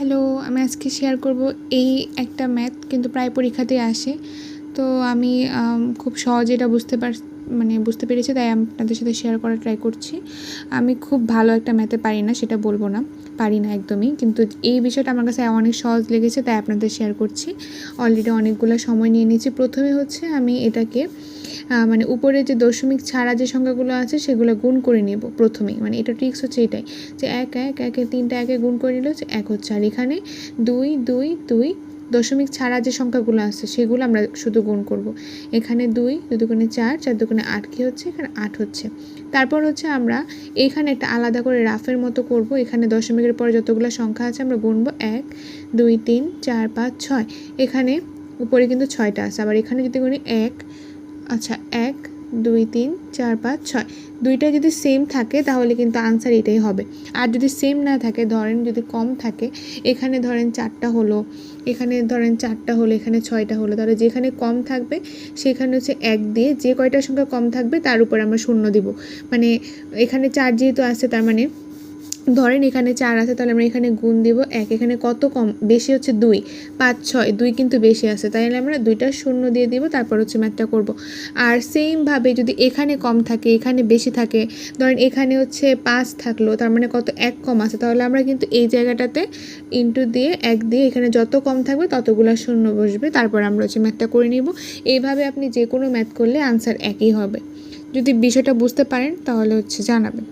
Hello, আমি আজকে share করব এই একটা ম্যাথ কিন্তু প্রায় পরীক্ষাতেই আসে। তো আমি খুব সহজে এটা বুঝতে পেরেছি, তাই আপনাদের সাথে শেয়ার করার ট্রাই করছি। আমি খুব ভালো একটা ম্যাথে পারি না সেটা বলবো না, পারি না একদমই, কিন্তু এই বিষয়টা আমার কাছে অনেক সহজ লেগেছে, তাই আপনাদের শেয়ার করছি। অলরেডি অনেকগুলো সময় নিয়ে নিয়েছি। প্রথমে হচ্ছে আমি এটাকে উপরে যে দশমিক ছাড়া যে সংখ্যাগুলো আছে সেগুলো গুণ করে নেব প্রথমেই। এটা ট্রিক্স হচ্ছে এটাই, যে একে তিনটা একে গুণ করে নিলে হচ্ছে এক হচ্ছে। আর এখানে 2 2 2 দশমিক ছাড়া যে সংখ্যাগুলো আছে সেগুলো আমরা শুধু গুণ করব। এখানে 2 2 দুগুণে 4 4 দুগুণে 8 কী হচ্ছে, এখানে 8 হচ্ছে। তারপর হচ্ছে আমরা এখানে একটা আলাদা করে রাফের মতো করব। এখানে দশমিকের পরে যতগুলো সংখ্যা আছে আমরা গুনবো 1 2 3 4 5 6। এখানে উপরে কিন্তু 6টা আছে। আবার এখানে যদি গুনি 1 1 2 3 4 5 6, দুইটা যদি সেম থাকে তাহলে কিন্তু আনসার এটাই হবে। আর যদি সেম না থাকে, ধরেন যদি কম থাকে, এখানে ধরেন 4টা হলো, এখানে ধরেন 4টা হলো, এখানে 6টা হলো, তাহলে যেখানে কম থাকবে সেখানে হচ্ছে 1 দিয়ে যে কয়টা সংখ্যা কম থাকবে তার উপর আমরা 0 দিব। এখানে 4 যেহেতু আছে, তার ধরেন এখানে 4 আছে, তাহলে আমরা এখানে গুণ দিব 1। এখানে কত কম বেশি হচ্ছে 2 5 6, 2 কিন্তু বেশি আছে, তাহলে আমরা 2টা 0 দিয়ে দিব, তারপর হচ্ছে ম্যাথটা করব। আর সেমভাবে যদি এখানে কম থাকে এখানে বেশি থাকে, ধরেন এখানে হচ্ছে 5 থাকলো, তার কত 1 কম আছে, তাহলে আমরা কিন্তু এই জায়গাটাতে ইন্টু দিয়ে 1 দিয়ে এখানে যত কম থাকবে ততগুলো 0 বসবে, তারপর আমরা হচ্ছে ম্যাথটা করে নিব। এইভাবে আপনি যে কোনো ম্যাথ করলে আনসার একই হবে। যদি বিষয়টা বুঝতে পারেন তাহলে হচ্ছে জানাবেন।